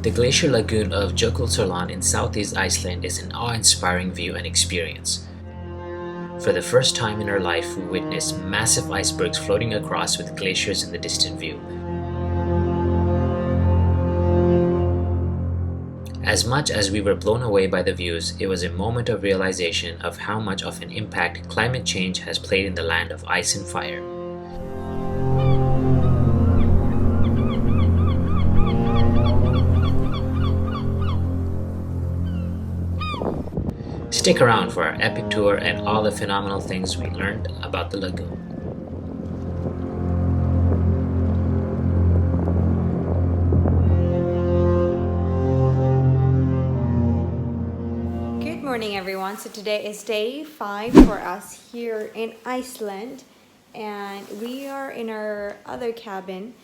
The glacier lagoon of Jökulsárlón in southeast Iceland is an awe-inspiring view and experience. For the first time in our life, we witnessed massive icebergs floating across with glaciers in the distant view. As much as we were blown away by the views, it was a moment of realization of how much of an impact climate change has played in the land of ice and fire. Stick around for our epic tour and all the phenomenal things we learned about the lagoon. Good morning everyone. So today is day 5 for us here in Iceland and we are in our other cabin,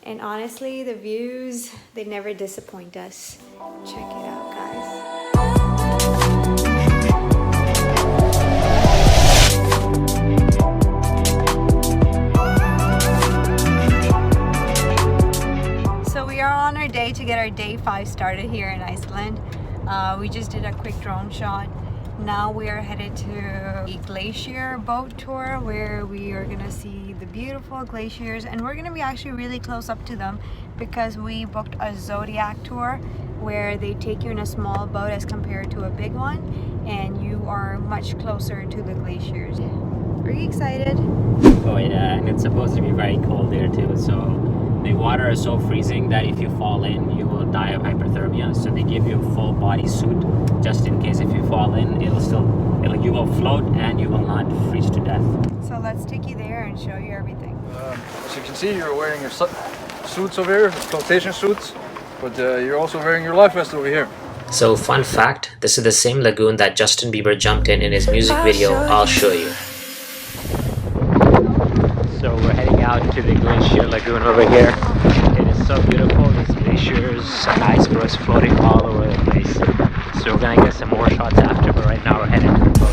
and honestly the views, they never disappoint us. Check it out, guys. We are on our day to get our day 5 started here in Iceland. We just did a quick drone shot. Now we are headed to a glacier boat tour where we are gonna see the beautiful glaciers, and we're gonna be actually really close up to them because we booked a Zodiac tour where they take you in a small boat as compared to a big one, and you are much closer to the glaciers. Are you excited? Oh yeah, and it's supposed to be very cold there too, so the water is so freezing that if you fall in, you will die of hypothermia. So they give you a full body suit just in case if you fall in, you will float and you will not freeze to death. So let's take you there and show you everything. As you can see, you're wearing your suits over here, flotation suits, but you're also wearing your life vest over here. So fun fact, this is the same lagoon that Justin Bieber jumped in his music video, I'll Show You. So we're heading out to the glacier lagoon over here. It is so beautiful, these glaciers and icebergs floating all over the place. So we're gonna get some more shots after, but right now we're heading to the boat.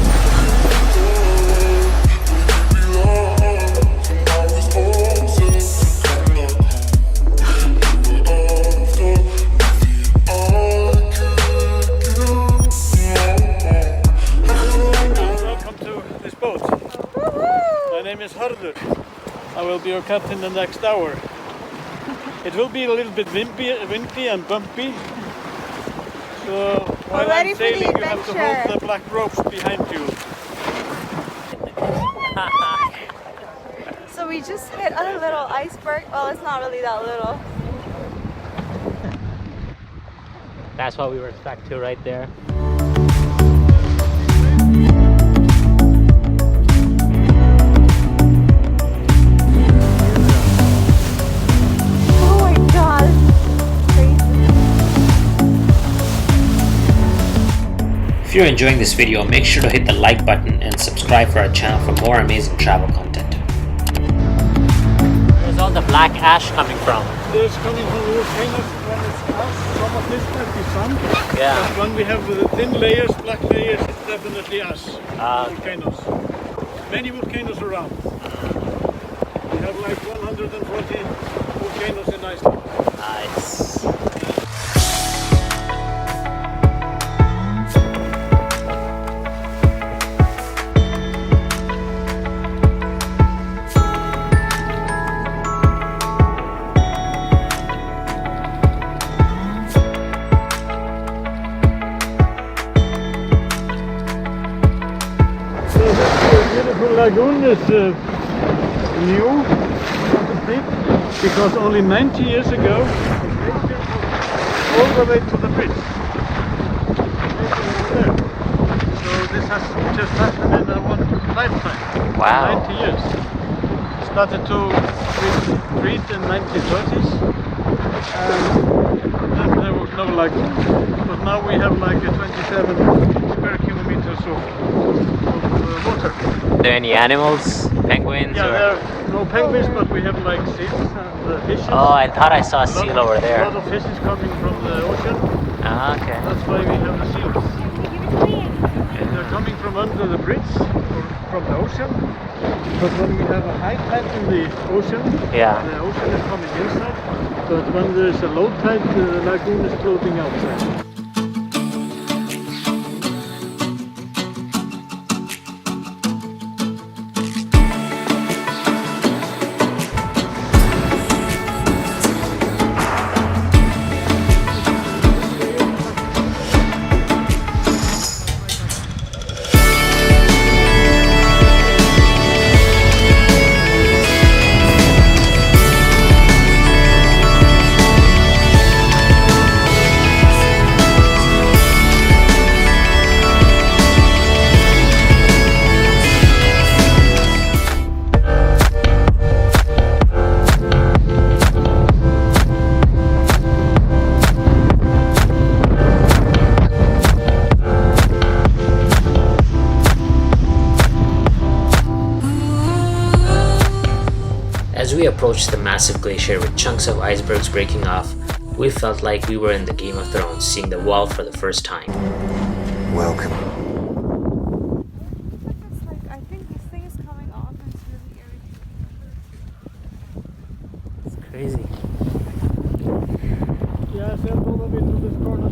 Welcome to this boat. My name is Harður. I will be your captain the next hour. It will be a little bit windy and bumpy. So while I'm sailing, you have to hold the black ropes behind you. So we just hit a little iceberg. Well, it's not really that little. That's what we were stuck to right there. If you're enjoying this video, make sure to hit the like button and subscribe for our channel for more amazing travel content. Where's all the black ash coming from? It's coming from volcanoes when it's ash. Some of this might be sun. Yeah. But when we have the thin layers, black layers, it's definitely ash. Volcanoes. Many volcanoes around. We have like 140 volcanoes in Iceland. Nice. Lagoon is new, because only 90 years ago all the way to the bridge. So this has just happened in one lifetime. Wow. 90 years. Started to breed in 1930s, and then there was no lagoon, but now we have like 27 square kilometers of water. Are there any animals? Penguins? Yeah, or? there are no penguins, but we have like seals and fishes. Oh, I thought I saw a seal over there. A lot of fish is coming from the ocean. Ah, okay. That's why we have the seals. And they're coming from under the bridge, or from the ocean. But when we have a high tide in the ocean, Yeah. the ocean is coming inside. But when there is a low tide, the lagoon is floating outside. As we approached the massive glacier with chunks of icebergs breaking off, we felt like we were in the Game of Thrones, seeing the wall for the first time. Welcome. I think this thing is coming off and it's really irritating. It's crazy. Yeah, I said all of it to this corner.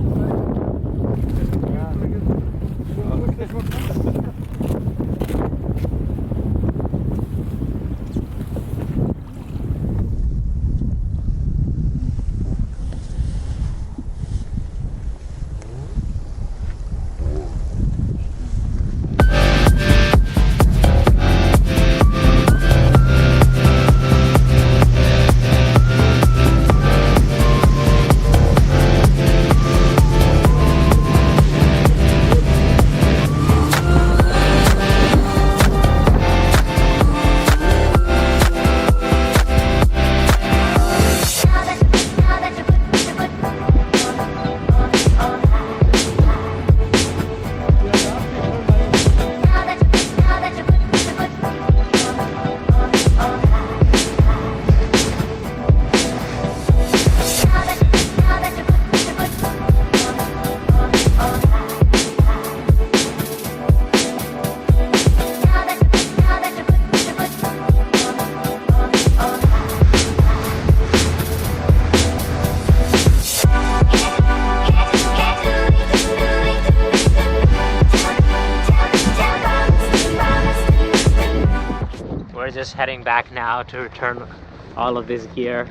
We're just heading back now to return all of this gear.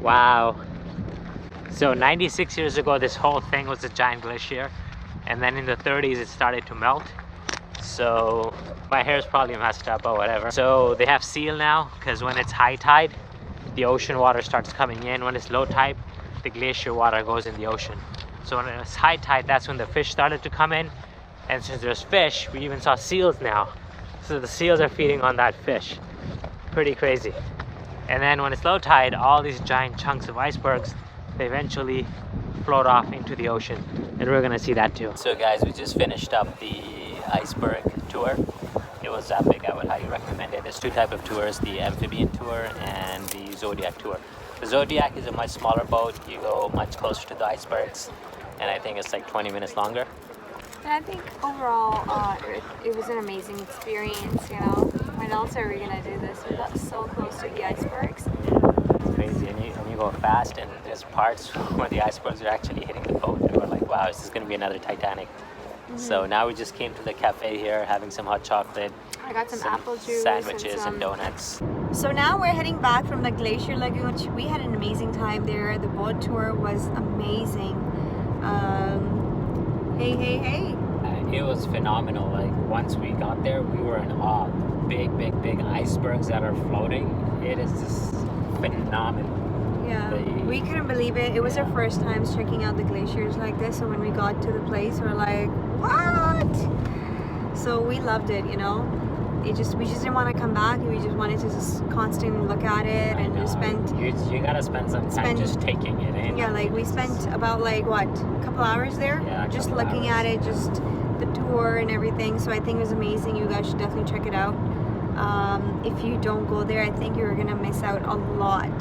Wow. So 96 years ago, this whole thing was a giant glacier. And then in the 30s, it started to melt. So my hair's probably messed up or whatever. So they have seal now, because when it's high tide, the ocean water starts coming in. When it's low tide, the glacier water goes in the ocean. So when it's high tide, that's when the fish started to come in. And since there's fish, we even saw seals now. So the seals are feeding on that fish. Pretty crazy. And then when it's low tide, all these giant chunks of icebergs, they eventually float off into the ocean. And we're gonna see that too. So guys, we just finished up the iceberg tour. It was epic. I would highly recommend it. There's two types of tours, the Amphibian tour and the Zodiac tour. The Zodiac is a much smaller boat. You go much closer to the icebergs. And I think it's like 20 minutes longer. And I think overall, it was an amazing experience, you know. When else are we gonna do this? We got so close to the icebergs. It's crazy, and you go fast, and there's parts where the icebergs are actually hitting the boat, and we're like, wow, this is gonna be another Titanic. So now we just came to the cafe here, having some hot chocolate. I got some apple juice, sandwiches and donuts. So now we're heading back from the Glacier Lagoon. We had an amazing time there. The boat tour was amazing. Hey. It was phenomenal. Like once we got there, we were in awe. Big icebergs that are floating. It is just phenomenal. Yeah, we couldn't believe it. It was our first time checking out the glaciers like this. So when we got to the place, we're like, what? So we loved it, you know. We just didn't want to come back. We just wanted to just constantly look at it and just spend. You gotta spend some time just taking it in. Yeah, like we spent about like what, a couple hours there, just looking at it, just the tour and everything. So I think it was amazing. You guys should definitely check it out. If you don't go there, I think you're gonna miss out a lot.